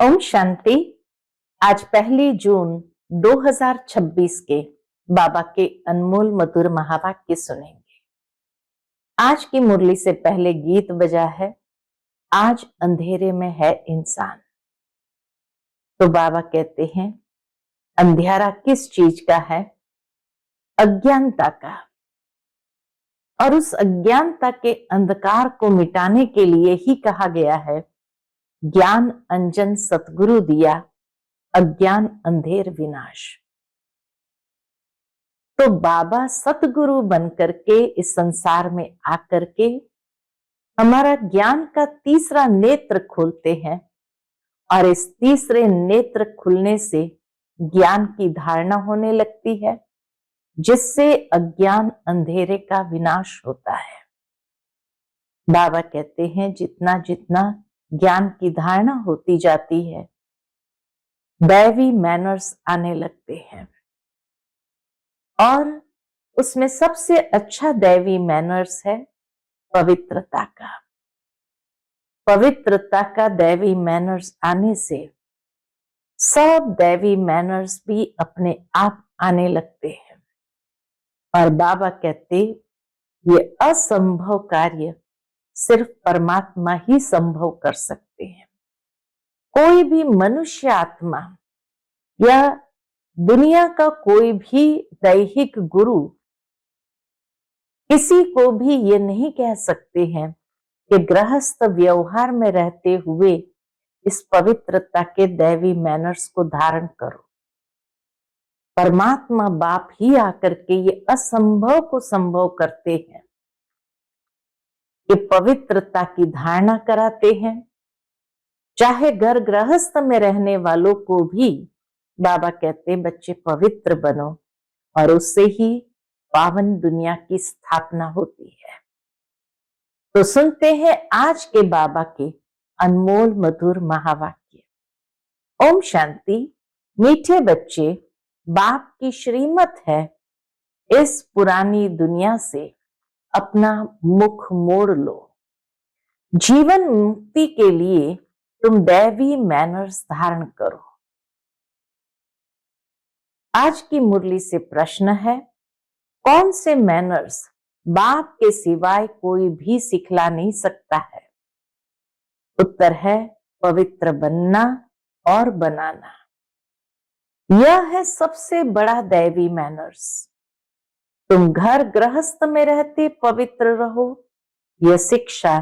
ओम शांति। आज 1 जून 2026 के बाबा के अनमोल मधुर महावाक्य सुनेंगे। आज की मुरली से पहले गीत बजा है, आज अंधेरे में है इंसान। तो बाबा कहते हैं अंधेरा किस चीज का है? अज्ञानता का। और उस अज्ञानता के अंधकार को मिटाने के लिए ही कहा गया है, ज्ञान अंजन सतगुरु दिया, अज्ञान अंधेर विनाश। तो बाबा सतगुरु बनकर के इस संसार में आकर के हमारा ज्ञान का तीसरा नेत्र खोलते हैं, और इस तीसरे नेत्र खुलने से ज्ञान की धारणा होने लगती है, जिससे अज्ञान अंधेरे का विनाश होता है। बाबा कहते हैं जितना जितना ज्ञान की धारणा होती जाती है, दैवी मैनर्स आने लगते हैं। और उसमें सबसे अच्छा दैवी मैनर्स है पवित्रता का। पवित्रता का दैवी मैनर्स आने से सब दैवी मैनर्स भी अपने आप आने लगते हैं। और बाबा कहते ये असंभव कार्य सिर्फ परमात्मा ही संभव कर सकते हैं। कोई भी मनुष्य आत्मा या दुनिया का कोई भी दैहिक गुरु किसी को भी ये नहीं कह सकते हैं कि गृहस्थ व्यवहार में रहते हुए इस पवित्रता के दैवी मैनर्स को धारण करो। परमात्मा बाप ही आकर के ये असंभव को संभव करते हैं, ये पवित्रता की धारणा कराते हैं। चाहे घर गृहस्थ में रहने वालों को भी बाबा कहते बच्चे पवित्र बनो, और उससे ही पावन दुनिया की स्थापना होती है। तो सुनते हैं आज के बाबा के अनमोल मधुर महावाक्य। ओम शांति। मीठे बच्चे, बाप की श्रीमत है इस पुरानी दुनिया से अपना मुख मोड़ लो। जीवन मुक्ति के लिए तुम दैवी मैनर्स धारण करो। आज की मुरली से प्रश्न है, कौन से मैनर्स बाप के सिवाय कोई भी सिखला नहीं सकता है? उत्तर है पवित्र बनना और बनाना। यह है सबसे बड़ा दैवी मैनर्स। तुम घर गृहस्थ में रहते पवित्र रहो, यह शिक्षा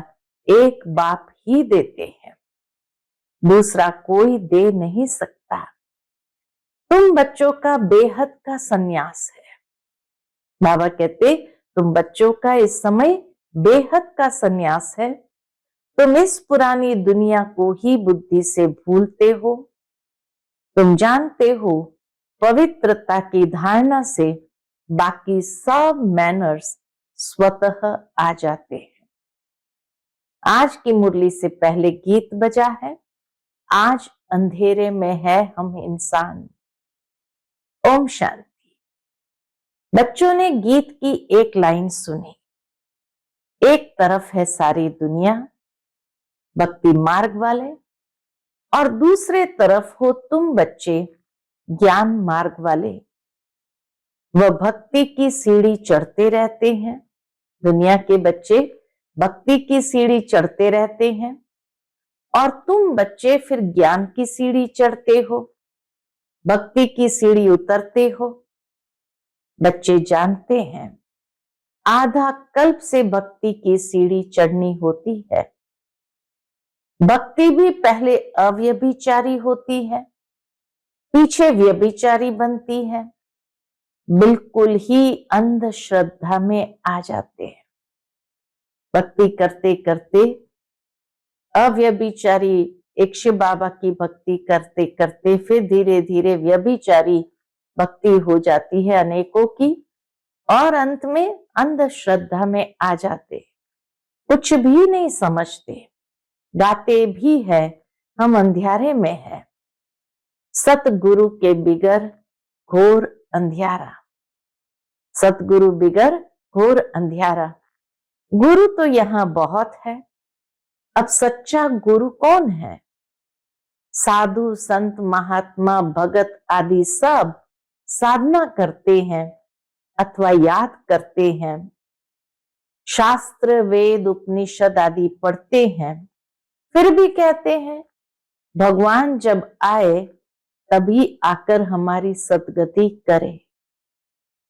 एक बाप ही देते हैं, दूसरा कोई दे नहीं सकता। तुम बच्चों का बेहद का संन्यास है। बाबा कहते तुम बच्चों का इस समय बेहद का संन्यास है। तुम इस पुरानी दुनिया को ही बुद्धि से भूलते हो। तुम जानते हो पवित्रता की धारणा से बाकी सब मैनर्स स्वतः आ जाते हैं। आज की मुरली से पहले गीत बजा है, आज अंधेरे में है हम इंसान। ओम शांति। बच्चों ने गीत की एक लाइन सुनी, एक तरफ है सारी दुनिया भक्ति मार्ग वाले, और दूसरे तरफ हो तुम बच्चे ज्ञान मार्ग वाले। वह भक्ति की सीढ़ी चढ़ते रहते हैं। दुनिया के बच्चे भक्ति की सीढ़ी चढ़ते रहते हैं, और तुम बच्चे फिर ज्ञान की सीढ़ी चढ़ते हो, भक्ति की सीढ़ी उतरते हो। बच्चे जानते हैं आधा कल्प से भक्ति की सीढ़ी चढ़नी होती है। भक्ति भी पहले अव्यभिचारी होती है, पीछे व्यभिचारी बनती है, बिल्कुल ही अंधश्रद्धा में आ जाते हैं। भक्ति करते करते अव्यभिचारी एक शिव बाबा की भक्ति करते करते फिर धीरे धीरे व्यभिचारी भक्ति हो जाती है अनेकों की, और अंत में अंधश्रद्धा में आ जाते, कुछ भी नहीं समझते। गाते भी है हम अंधियारे में है, सतगुरु के बिगर घोर अंधियारा। सतगुरु बिगर घोर अंधियारा। गुरु तो यहां बहुत है, अब सच्चा गुरु कौन है? साधु संत महात्मा भगत आदि सब साधना करते हैं अथवा याद करते हैं, शास्त्र वेद उपनिषद आदि पढ़ते हैं, फिर भी कहते हैं भगवान जब आए तभी आकर हमारी सद्गति करे।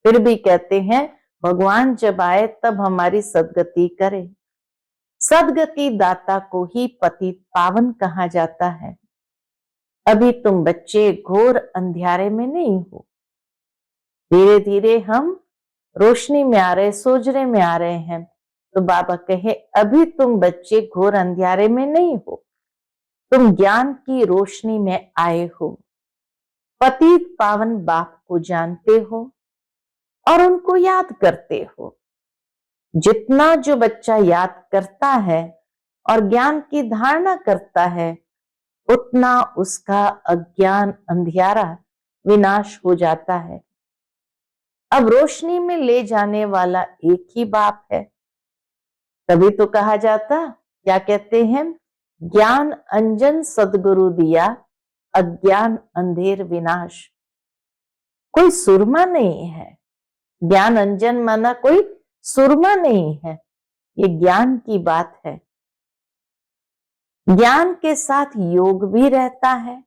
फिर भी कहते हैं भगवान जब आए तब हमारी सद्गति करे। सद्गति दाता को ही पतित पावन कहा जाता है। अभी तुम बच्चे घोर अंधियारे में नहीं हो, धीरे धीरे हम रोशनी में आ रहे, सोजरे में आ रहे हैं। तो बाबा कहे अभी तुम बच्चे घोर अंधियारे में नहीं हो, तुम ज्ञान की रोशनी में आए हो, पतित पावन बाप को जानते हो और उनको याद करते हो। जितना जो बच्चा याद करता है और ज्ञान की धारणा करता है, उतना उसका अज्ञान अंधियारा विनाश हो जाता है। अब रोशनी में ले जाने वाला एक ही बाप है। तभी तो कहा जाता, क्या कहते हैं, ज्ञान अंजन सदगुरु दिया, अज्ञान अंधेर विनाश। कोई सुरमा नहीं है, ज्ञान अंजन माना कोई सुरमा नहीं है, ये ज्ञान की बात है। ज्ञान के साथ योग भी रहता है।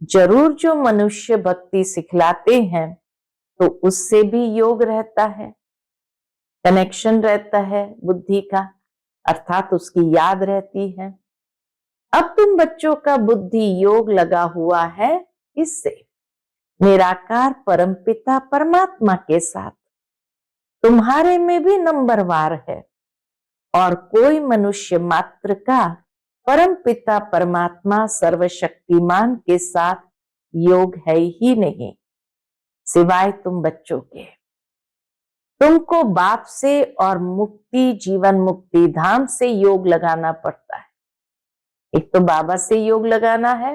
जरूर जो मनुष्य भक्ति सिखलाते हैं तो उससे भी योग रहता है, कनेक्शन रहता है बुद्धि का, अर्थात उसकी याद रहती है। अब तुम बच्चों का बुद्धि योग लगा हुआ है इससे निराकार परमपिता परमात्मा के साथ। तुम्हारे में भी नंबरवार है और कोई मनुष्य मात्र का परमपिता परमात्मा सर्वशक्तिमान के साथ योग है ही नहीं, सिवाय तुम बच्चों के। तुमको बाप से और मुक्ति जीवन मुक्ति धाम से योग लगाना पड़ता है। एक तो बाबा से योग लगाना है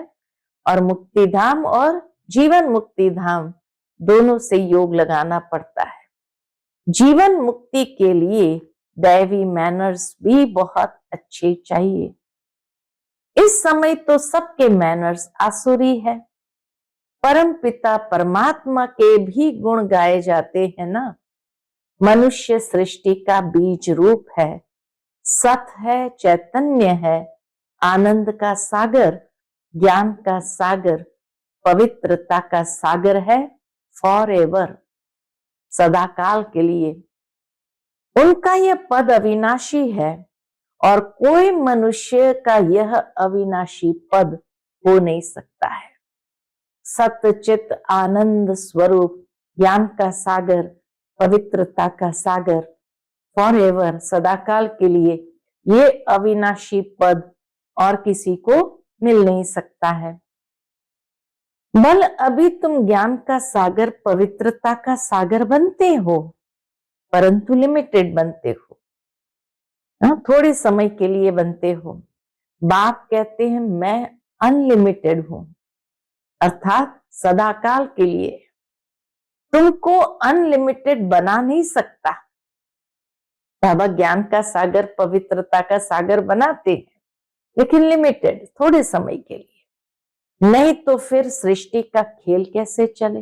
और मुक्ति धाम और जीवन मुक्ति धाम दोनों से योग लगाना पड़ता है। जीवन मुक्ति के लिए दैवी मैनर्स भी बहुत अच्छे चाहिए। इस समय तो सबके मैनर्स आसुरी है। परम पिता परमात्मा के भी गुण गाए जाते हैं ना। मनुष्य सृष्टि का बीज रूप है, सत है, चैतन्य है, आनंद का सागर, ज्ञान का सागर, पवित्रता का सागर है, फॉर एवर, सदाकाल के लिए। उनका यह पद अविनाशी है और कोई मनुष्य का यह अविनाशी पद हो नहीं सकता है। सतचित आनंद स्वरूप, ज्ञान का सागर, पवित्रता का सागर, फॉर एवर, सदाकाल के लिए, ये अविनाशी पद और किसी को मिल नहीं सकता है। बल अभी तुम ज्ञान का सागर, पवित्रता का सागर बनते हो, परंतु लिमिटेड बनते हो, थोड़े समय के लिए बनते हो। बाप कहते हैं मैं अनलिमिटेड हूं, अर्थात सदाकाल के लिए। तुमको अनलिमिटेड बना नहीं सकता। बाबा ज्ञान का सागर, पवित्रता का सागर बनाते हैं, लेकिन लिमिटेड, थोड़े समय के लिए। नहीं तो फिर सृष्टि का खेल कैसे चले?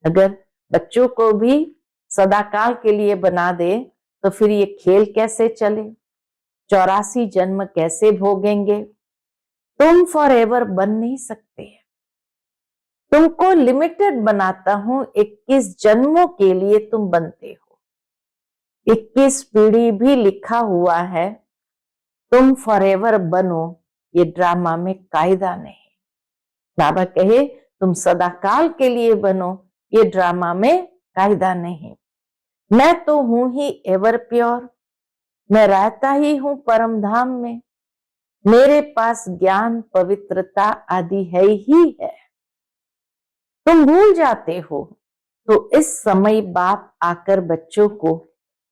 अगर बच्चों को भी सदाकाल के लिए बना दे तो फिर ये खेल कैसे चले? 84 जन्म कैसे भोगेंगे? तुम फॉर एवर बन नहीं सकते। तुमको लिमिटेड बनाता हूं, 21 जन्मों के लिए तुम बनते हो। 21 पीढ़ी भी लिखा हुआ है, तुम फॉर एवर बनो, ये ड्रामा में कायदा नहीं। बाबा कहे तुम सदाकाल के लिए बनो, ये ड्रामा में कायदा नहीं। मैं तो हूं ही एवर प्योर, मैं रहता ही हूं परम धाम में, मेरे पास ज्ञान पवित्रता आदि है ही है। तुम भूल जाते हो तो इस समय बाप आकर बच्चों को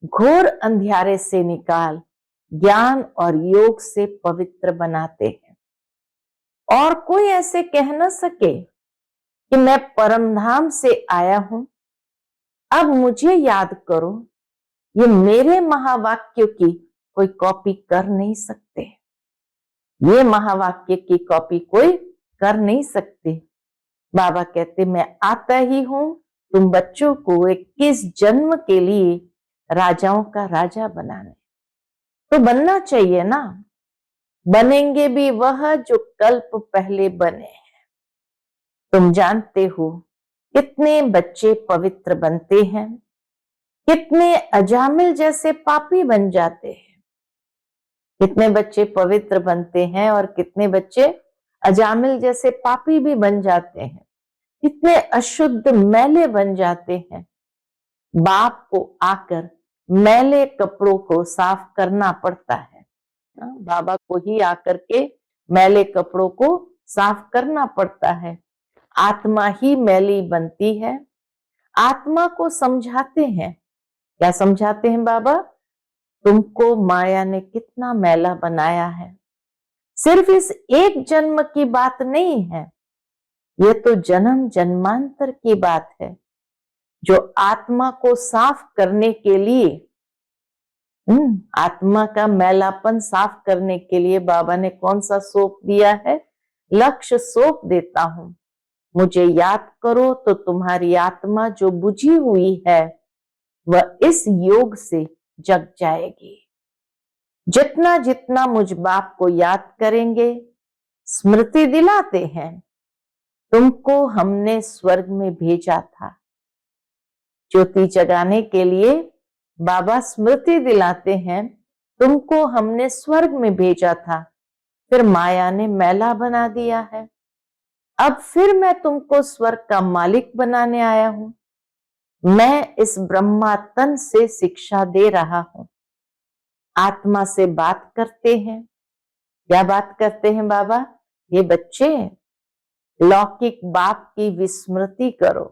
घोर अंधियारे से निकाल ज्ञान और योग से पवित्र बनाते हैं। और कोई ऐसे कह न सके कि मैं परमधाम से आया हूं, अब मुझे याद करो। ये मेरे महावाक्यों की कोई कॉपी कर नहीं सकते। ये महावाक्य की कॉपी कोई कर नहीं सकते। बाबा कहते मैं आता ही हूं तुम बच्चों को 21 जन्म के लिए राजाओं का राजा बनाने। तो बनना चाहिए ना, बनेंगे भी वह जो कल्प पहले बने। तुम जानते हो कितने बच्चे पवित्र बनते हैं, कितने अजामिल जैसे पापी बन जाते हैं। कितने बच्चे पवित्र बनते हैं और कितने बच्चे अजामिल जैसे पापी भी बन जाते हैं, कितने अशुद्ध मैले बन जाते हैं। बाप को आकर मैले कपड़ों को साफ करना पड़ता है। बाबा को ही आकर के मैले कपड़ों को साफ करना पड़ता है। आत्मा ही मैली बनती है। आत्मा को समझाते हैं, क्या समझाते हैं बाबा? तुमको माया ने कितना मैला बनाया है। सिर्फ इस एक जन्म की बात नहीं है, ये तो जन्म जन्मांतर की बात है। जो आत्मा को साफ करने के लिए, आत्मा का मैलापन साफ करने के लिए बाबा ने कौन सा सोप दिया है? लक्ष्य सोप देता हूं, मुझे याद करो तो तुम्हारी आत्मा जो बुझी हुई है वह इस योग से जग जाएगी। जितना जितना मुझ बाप को याद करेंगे, स्मृति दिलाते हैं, तुमको हमने स्वर्ग में भेजा था। ज्योति जगाने के लिए बाबा स्मृति दिलाते हैं, तुमको हमने स्वर्ग में भेजा था, फिर माया ने मैला बना दिया है। अब फिर मैं तुमको स्वर्ग का मालिक बनाने आया हूं। मैं इस ब्रह्मा तन से शिक्षा दे रहा हूं। आत्मा से बात करते हैं। क्या बात करते हैं बाबा? ये बच्चे लौकिक बाप की विस्मृति करो,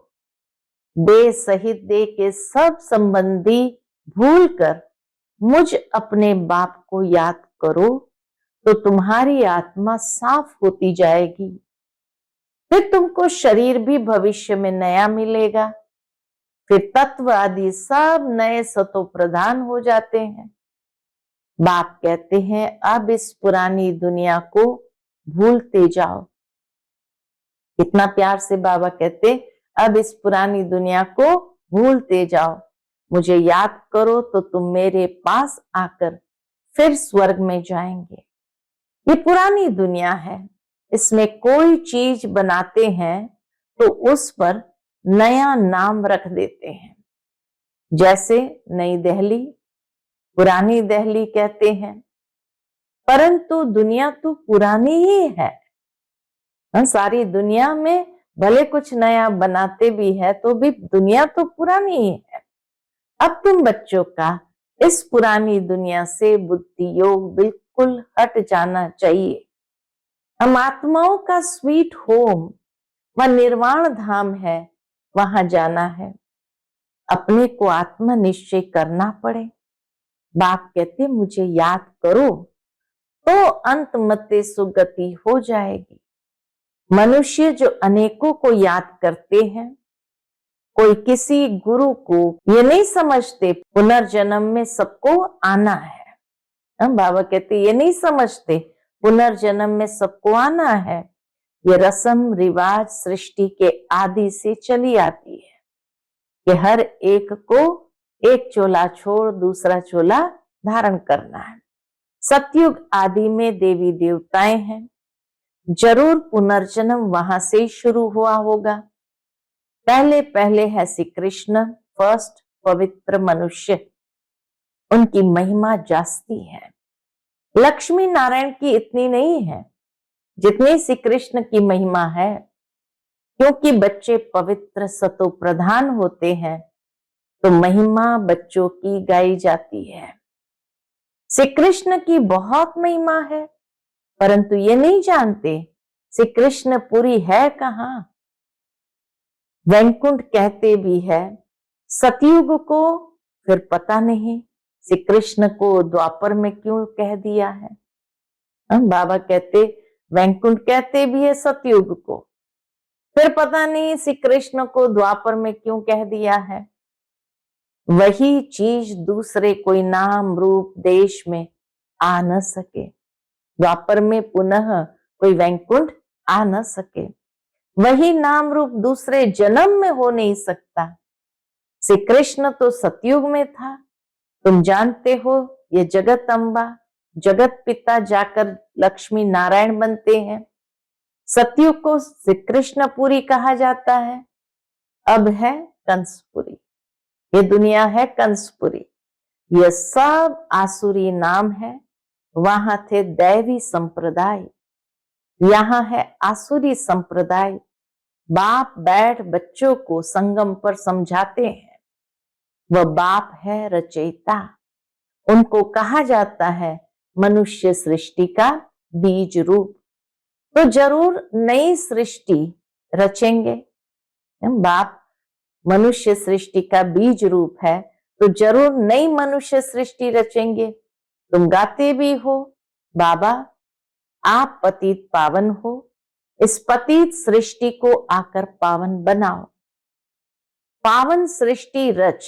दे सहित दे के सब संबंधी भूलकर मुझ अपने बाप को याद करो तो तुम्हारी आत्मा साफ होती जाएगी। फिर तुमको शरीर भी भविष्य में नया मिलेगा। फिर तत्व आदि सब नए सतो प्रधान हो जाते हैं। बाप कहते हैं अब इस पुरानी दुनिया को भूलते जाओ। कितना प्यार से बाबा कहते, अब इस पुरानी दुनिया को भूलते जाओ, मुझे याद करो तो तुम मेरे पास आकर फिर स्वर्ग में जाएंगे। ये पुरानी दुनिया है, इसमें कोई चीज बनाते हैं तो उस पर नया नाम रख देते हैं। जैसे नई दिल्ली, पुरानी दिल्ली कहते हैं, परंतु दुनिया तो पुरानी ही है। सारी दुनिया में भले कुछ नया बनाते भी है तो भी दुनिया तो पुरानी ही है। अब तुम बच्चों का इस पुरानी दुनिया से बुद्धि योग बिल्कुल हट जाना चाहिए। हम आत्माओं का स्वीट होम व निर्वाण धाम है, वहां जाना है। अपने को आत्मा निश्चय करना पड़े। बाप कहते मुझे याद करो तो अंत मते सुगति हो जाएगी। मनुष्य जो अनेकों को याद करते हैं, कोई किसी गुरु को ये नहीं समझते पुनर्जन्म में सबको आना है। बाबा कहते ये नहीं समझते पुनर्जन्म में सबको आना है। ये रस्म रिवाज सृष्टि के आदि से चली आती है कि हर एक को एक चोला छोड़ दूसरा चोला धारण करना है। सतयुग आदि में देवी देवताएं हैं, जरूर पुनर्जन्म वहां से शुरू हुआ होगा। पहले पहले है श्री कृष्ण, फर्स्ट पवित्र मनुष्य, उनकी महिमा जास्ती है। लक्ष्मी नारायण की इतनी नहीं है जितनी श्री कृष्ण की महिमा है, क्योंकि बच्चे पवित्र सतो प्रधान होते हैं तो महिमा बच्चों की गाई जाती है। श्री कृष्ण की बहुत महिमा है, परंतु ये नहीं जानते श्री कृष्ण पुरी है कहां। वैकुंठ कहते भी है, सतयुग को फिर पता नहीं श्री कृष्ण को द्वापर में क्यों कह दिया है। बाबा कहते वैकुंठ कहते भी है सतयुग को, फिर पता नहीं श्री कृष्ण को द्वापर में क्यों कह दिया है। वही चीज दूसरे कोई नाम रूप देश में आ न सके। द्वापर में पुनः कोई वैकुंठ आ न सके, वही नाम रूप दूसरे जन्म में हो नहीं सकता। श्री कृष्ण तो सतयुग में था, तुम जानते हो। ये जगत अम्बा, जगत पिता जाकर लक्ष्मी नारायण बनते हैं। सतयुग को श्री कृष्णपुरी कहा जाता है, अब है कंसपुरी। ये दुनिया है कंसपुरी। यह सब आसुरी नाम है। वहां थे दैवी संप्रदाय, यहाँ है आसुरी संप्रदाय। बाप बैठ बच्चों को संगम पर समझाते हैं। वह बाप है रचयिता। उनको कहा जाता है मनुष्य सृष्टि का बीज रूप। तो जरूर नई सृष्टि रचेंगे। बाप मनुष्य सृष्टि का बीज रूप है, तो जरूर नई मनुष्य सृष्टि रचेंगे। तुम गाते भी हो, बाबा आप पतित पावन हो, इस पतित सृष्टि को आकर पावन बनाओ। पावन सृष्टि रच,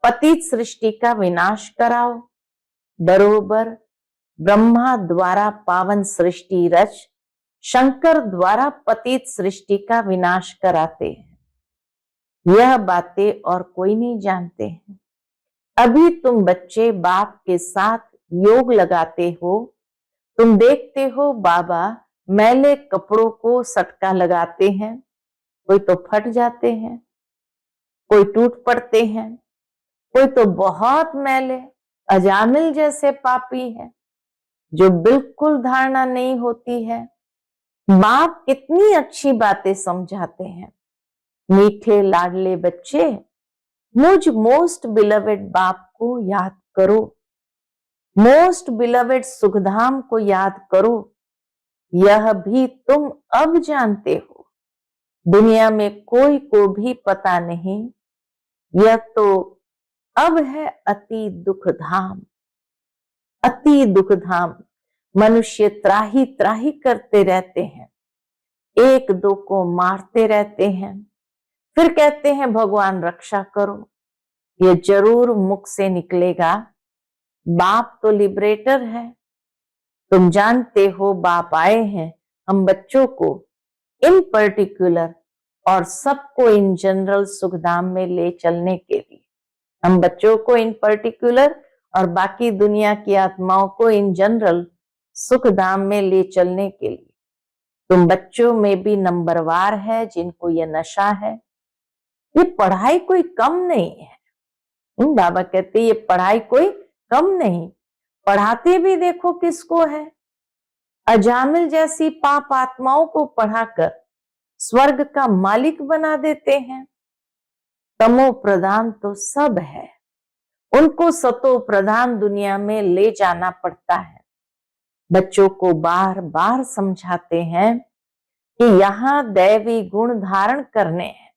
पतित सृष्टि का विनाश कराओ। बरोबर ब्रह्मा द्वारा पावन सृष्टि रच, शंकर द्वारा पतित सृष्टि का विनाश कराते हैं। यह बातें और कोई नहीं जानते हैं। अभी तुम बच्चे बाप के साथ योग लगाते हो। तुम देखते हो बाबा मैले कपड़ों को सटका लगाते हैं, कोई तो फट जाते हैं, कोई टूट पड़ते हैं, कोई तो बहुत मैले अजामिल जैसे पापी है, जो बिल्कुल धारणा नहीं होती है। बाप कितनी अच्छी बातें समझाते हैं। मीठे लाडले बच्चे, मुझ मोस्ट बिलवेड बाप को याद करो, मोस्ट बिलवेड सुखधाम को याद करो। यह भी तुम अब जानते हो, दुनिया में कोई को भी पता नहीं। यह तो अब है अति दुख धाम। अति दुख धाम। मनुष्य त्राही त्राही करते रहते हैं, एक दो को मारते रहते हैं, फिर कहते हैं भगवान रक्षा करो। ये जरूर मुख से निकलेगा, बाप तो लिबरेटर है। तुम जानते हो बाप आए हैं हम बच्चों को इन पर्टिकुलर और सबको इन जनरल सुखधाम में ले चलने के लिए। हम बच्चों को इन पर्टिकुलर और बाकी दुनिया की आत्माओं को इन जनरल सुखधाम में ले चलने के लिए। तुम बच्चों में भी नंबरवार है जिनको ये नशा है। ये पढ़ाई कोई कम नहीं है। बाबा कहते ये पढ़ाई कोई कम नहीं। पढ़ाते भी देखो किसको है, अजामिल जैसी पाप आत्माओं को पढ़ाकर स्वर्ग का मालिक बना देते हैं। तमो प्रधान तो सब है, उनको सतो प्रधान दुनिया में ले जाना पड़ता है। बच्चों को बार बार समझाते हैं कि यहाँ दैवी गुण धारण करने हैं,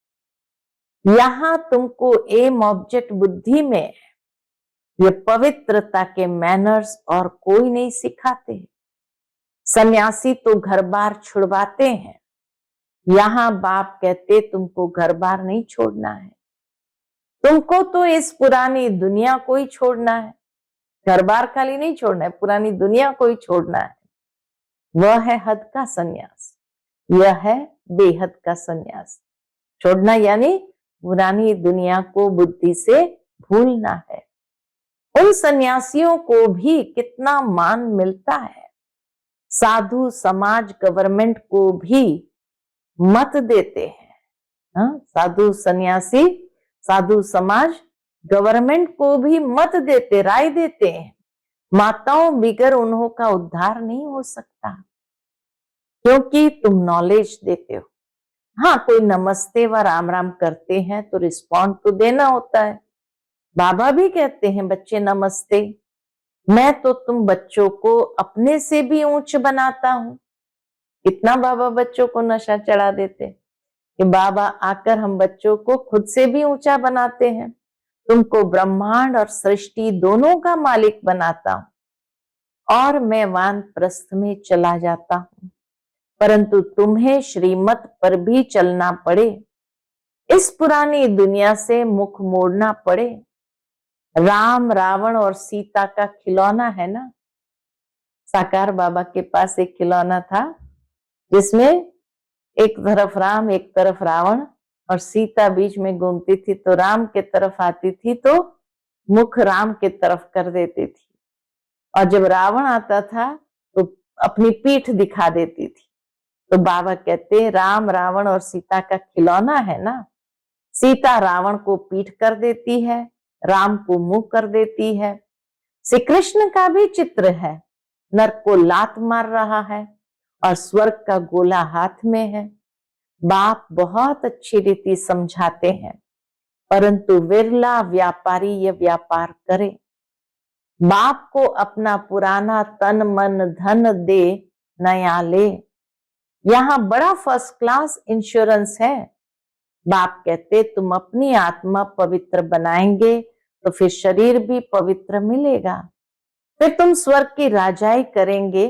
यहाँ तुमको एम ऑब्जेक्ट बुद्धि में है। ये पवित्रता के मैनर्स और कोई नहीं सिखाते। सन्यासी तो घर बार छुड़वाते हैं, यहाँ बाप कहते तुमको घर बार नहीं छोड़ना है, तुमको तो इस पुरानी दुनिया को ही छोड़ना है। घर बार खाली नहीं छोड़ना है, पुरानी दुनिया को ही छोड़ना है। वह है हद का सन्यास, यह है बेहद का सन्यास। छोड़ना यानी पुरानी दुनिया को बुद्धि से भूलना है। उन सन्यासियों को भी कितना मान मिलता है। साधु समाज गवर्नमेंट को भी मत देते हैं। साधु सन्यासी साधु समाज गवर्नमेंट को भी मत देते, राय देते हैं। माताओं बिगर उन्हों का उद्धार नहीं हो सकता, क्योंकि तुम नॉलेज देते हो। हाँ, कोई नमस्ते व राम राम करते हैं तो रिस्पॉन्ड तो देना होता है। बाबा भी कहते हैं बच्चे नमस्ते। मैं तो तुम बच्चों को अपने से भी ऊंच बनाता हूं। कितना बाबा बच्चों को नशा चढ़ा देते कि बाबा आकर हम बच्चों को खुद से भी ऊंचा बनाते हैं। तुमको ब्रह्मांड और सृष्टि दोनों का मालिक बनाता हूं और मैं वानप्रस्थ में चला जाता हूं, परंतु तुम्हें श्रीमत पर भी चलना पड़े, इस पुरानी दुनिया से मुख मोड़ना पड़े। राम रावण और सीता का खिलौना है ना। साकार बाबा के पास एक खिलौना था जिसमें एक तरफ राम एक तरफ रावण, और सीता बीच में घूमती थी, तो राम के तरफ आती थी तो मुख राम के तरफ कर देती थी, और जब रावण आता था तो अपनी पीठ दिखा देती थी। तो बाबा कहते राम रावण और सीता का खिलौना है ना। सीता रावण को पीठ कर देती है, राम को मुंह कर देती है। श्री कृष्ण का भी चित्र है, नरक को लात मार रहा है और स्वर्ग का गोला हाथ में है। बाप बहुत अच्छी रीति समझाते हैं, परंतु विरला व्यापारी यह व्यापार करे। बाप को अपना पुराना तन मन धन दे, नया ले। यहां बड़ा फर्स्ट क्लास इंश्योरेंस है। बाप कहते तुम अपनी आत्मा पवित्र बनाएंगे तो फिर शरीर भी पवित्र मिलेगा, फिर तुम स्वर्ग की राजाई करेंगे।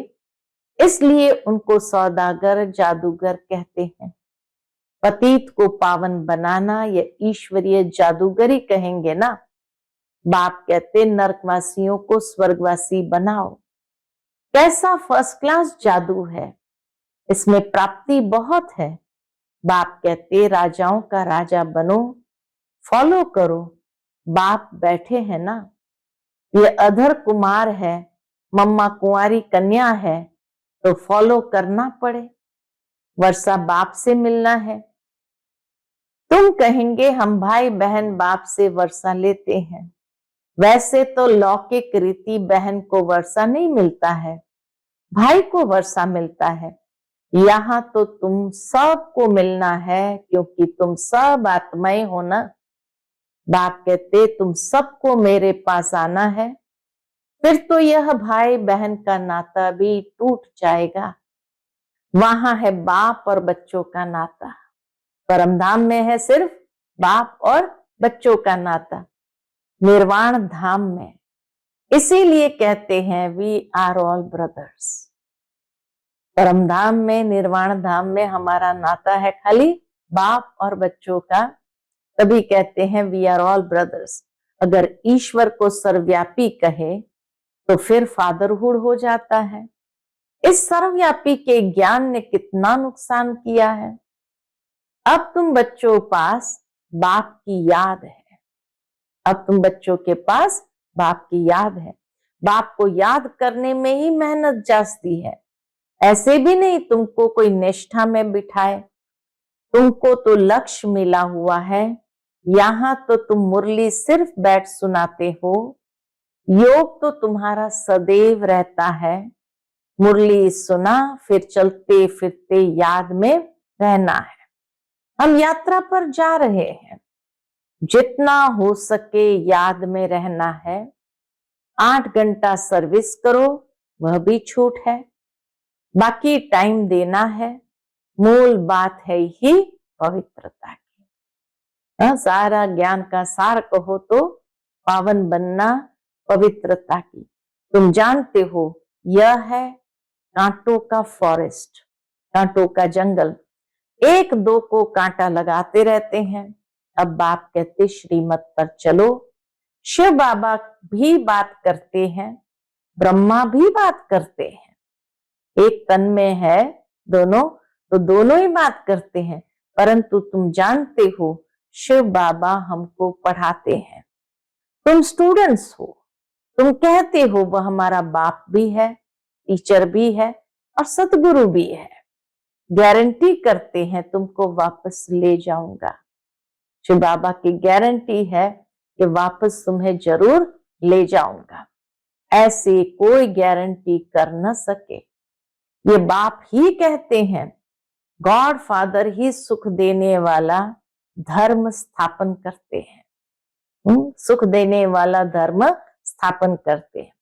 इसलिए उनको सौदागर जादूगर कहते हैं। पतित को पावन बनाना या ईश्वरीय जादूगरी कहेंगे ना। बाप कहते नरकवासियों को स्वर्गवासी बनाओ। कैसा फर्स्ट क्लास जादू है, इसमें प्राप्ति बहुत है। बाप कहते राजाओं का राजा बनो, फॉलो करो। बाप बैठे हैं ना, ये अधर कुमार है, मम्मा कुंवारी कन्या है, तो फॉलो करना पड़े। वर्षा बाप से मिलना है। तुम कहेंगे हम भाई बहन बाप से वर्षा लेते हैं। वैसे तो लौकिक रीति बहन को वर्षा नहीं मिलता है, भाई को वर्षा मिलता है। यहाँ तो तुम सबको मिलना है, क्योंकि तुम सब आत्माएं हो ना। बाप कहते तुम सबको मेरे पास आना है, फिर तो यह भाई बहन का नाता भी टूट जाएगा। वहां है बाप और बच्चों का नाता, परमधाम में है सिर्फ बाप और बच्चों का नाता, निर्वाण धाम में। इसीलिए कहते हैं वी आर ऑल ब्रदर्स। परमधाम में, निर्वाण धाम में हमारा नाता है खाली बाप और बच्चों का, तभी कहते हैं वी आर ऑल ब्रदर्स। अगर ईश्वर को सर्वव्यापी कहे तो फिर फादरहुड हो जाता है। इस सर्वव्यापी के ज्ञान ने कितना नुकसान किया है। अब तुम बच्चों पास बाप की याद है, अब तुम बच्चों के पास बाप की याद है। बाप को याद करने में ही मेहनत जाती है, ऐसे भी नहीं तुमको कोई निष्ठा में बिठाए। तुमको तो लक्ष्य मिला हुआ है। यहां तो तुम मुरली सिर्फ बैठ सुनाते हो, योग तो तुम्हारा सदैव रहता है। मुरली सुना फिर चलते फिरते याद में रहना है। हम यात्रा पर जा रहे हैं, जितना हो सके याद में रहना है। 8 घंटा सर्विस करो, वह भी छूट है, बाकी टाइम देना है। मूल बात है ही पवित्रता की। सारा ज्ञान का सार कहो तो पावन बनना, पवित्रता की। तुम जानते हो यह है कांटों का फॉरेस्ट, कांटों का जंगल। एक दो को कांटा लगाते रहते हैं। अब बाप कहते श्रीमत पर चलो। शिव बाबा भी बात करते हैं, ब्रह्मा भी बात करते हैं। एक तन में है दोनों, तो दोनों ही बात करते हैं। परंतु तुम जानते हो शिव बाबा हमको पढ़ाते हैं, तुम स्टूडेंट्स हो। तुम कहते हो वह हमारा बाप भी है, टीचर भी है और सतगुरु भी है। गारंटी करते हैं तुमको वापस ले जाऊंगा। शिव बाबा की गारंटी है कि वापस तुम्हें जरूर ले जाऊंगा। ऐसे कोई गारंटी कर न सके। ये बाप ही कहते हैं, गॉड फादर ही सुख देने वाला धर्म स्थापन करते हैं। सुख देने वाला धर्म स्थापन करते हैं।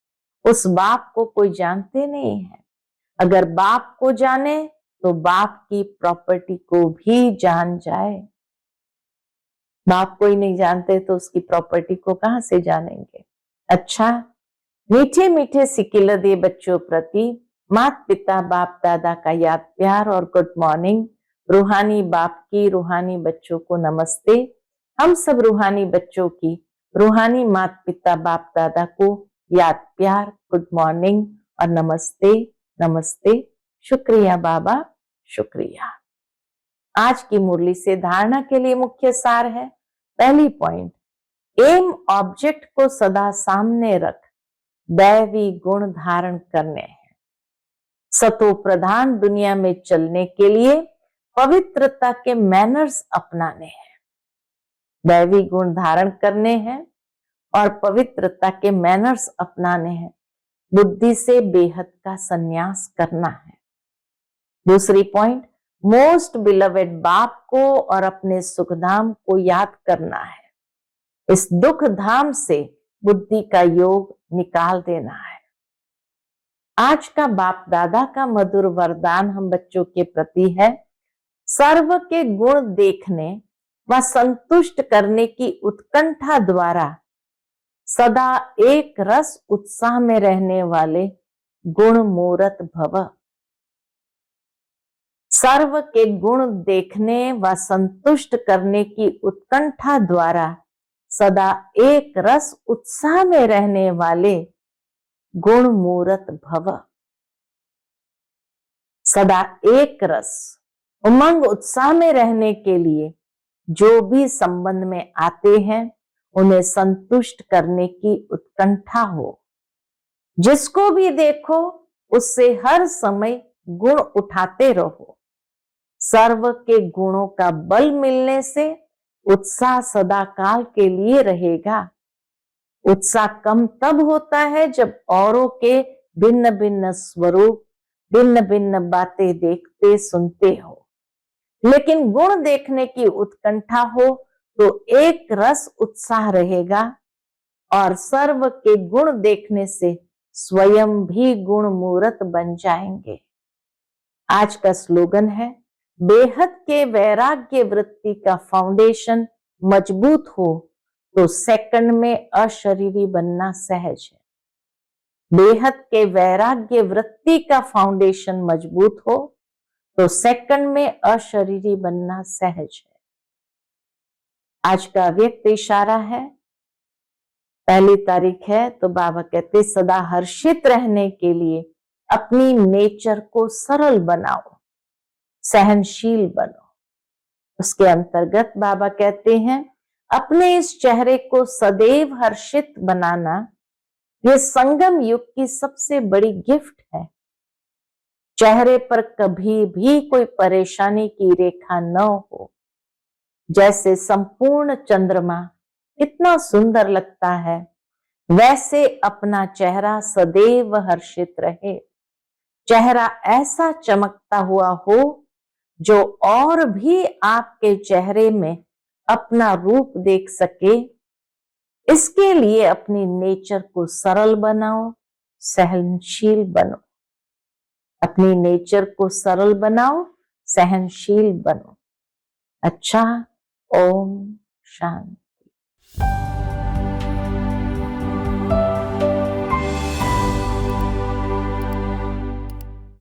उस बाप को कोई जानते नहीं है। अगर बाप को जाने तो बाप की प्रॉपर्टी को भी जान जाए। बाप को ही नहीं जानते तो उसकी प्रॉपर्टी को कहां से जानेंगे। अच्छा, मीठे मीठे सिकिल दे बच्चों प्रति माता पिता बाप दादा का याद प्यार और गुड मॉर्निंग। रूहानी बाप की रूहानी बच्चों को नमस्ते। हम सब रूहानी बच्चों की रूहानी माता पिता बाप दादा को याद प्यार, गुड मॉर्निंग और नमस्ते। नमस्ते। शुक्रिया बाबा, शुक्रिया। आज की मुरली से धारणा के लिए मुख्य सार है। पहली पॉइंट, एम ऑब्जेक्ट को सदा सामने रख दैवी गुण धारण करने हैं। सतो प्रधान दुनिया में चलने के लिए पवित्रता के मैनर्स अपनाने हैं। दैवी गुण धारण करने हैं और पवित्रता के मैनर्स अपनाने हैं। बुद्धि से बेहद का संन्यास करना है। दूसरी पॉइंट, मोस्ट बिलवेड बाप को और अपने सुखधाम को याद करना है। इस दुख धाम से बुद्धि का योग निकाल देना है। आज का बाप दादा का मधुर वरदान हम बच्चों के प्रति है, सर्व के गुण देखने व संतुष्ट करने की उत्कंठा द्वारा सदा एक रस उत्साह में रहने वाले गुण मूरत भव। सर्व के गुण देखने व संतुष्ट करने की उत्कंठा द्वारा सदा एक रस उत्साह में रहने वाले गुण मूरत भव। सदा एक रस उमंग उत्साह में रहने के लिए जो भी संबंध में आते हैं उन्हें संतुष्ट करने की उत्कंठा हो। जिसको भी देखो उससे हर समय गुण उठाते रहो। सर्व के गुणों का बल मिलने से उत्साह सदा काल के लिए रहेगा। उत्साह कम तब होता है जब औरों के भिन्न भिन्न स्वरूप, भिन्न भिन्न बातें देखते सुनते हो। लेकिन गुण देखने की उत्कंठा हो तो एक रस उत्साह रहेगा और सर्व के गुण देखने से स्वयं भी गुण मूरत बन जाएंगे। आज का स्लोगन है, बेहद के वैराग्य वृत्ति का फाउंडेशन मजबूत हो तो सेकंड में अशरीरी बनना सहज है। बेहद के वैराग्य वृत्ति का फाउंडेशन मजबूत हो तो सेकंड में अशरीरी बनना सहज है। आज का व्यक्त इशारा है, पहली तारीख है तो बाबा कहते सदा हर्षित रहने के लिए अपनी नेचर को सरल बनाओ, सहनशील बनो। उसके अंतर्गत बाबा कहते हैं अपने इस चेहरे को सदैव हर्षित बनाना यह संगम युग की सबसे बड़ी गिफ्ट है। चेहरे पर कभी भी कोई परेशानी की रेखा न हो। जैसे संपूर्ण चंद्रमा कितना सुंदर लगता है, वैसे अपना चेहरा सदैव हर्षित रहे। चेहरा ऐसा चमकता हुआ हो जो और भी आपके चेहरे में अपना रूप देख सके। इसके लिए अपनी नेचर को सरल बनाओ, सहनशील बनो। अपनी नेचर को सरल बनाओ, सहनशील बनो। अच्छा, ओम शांति।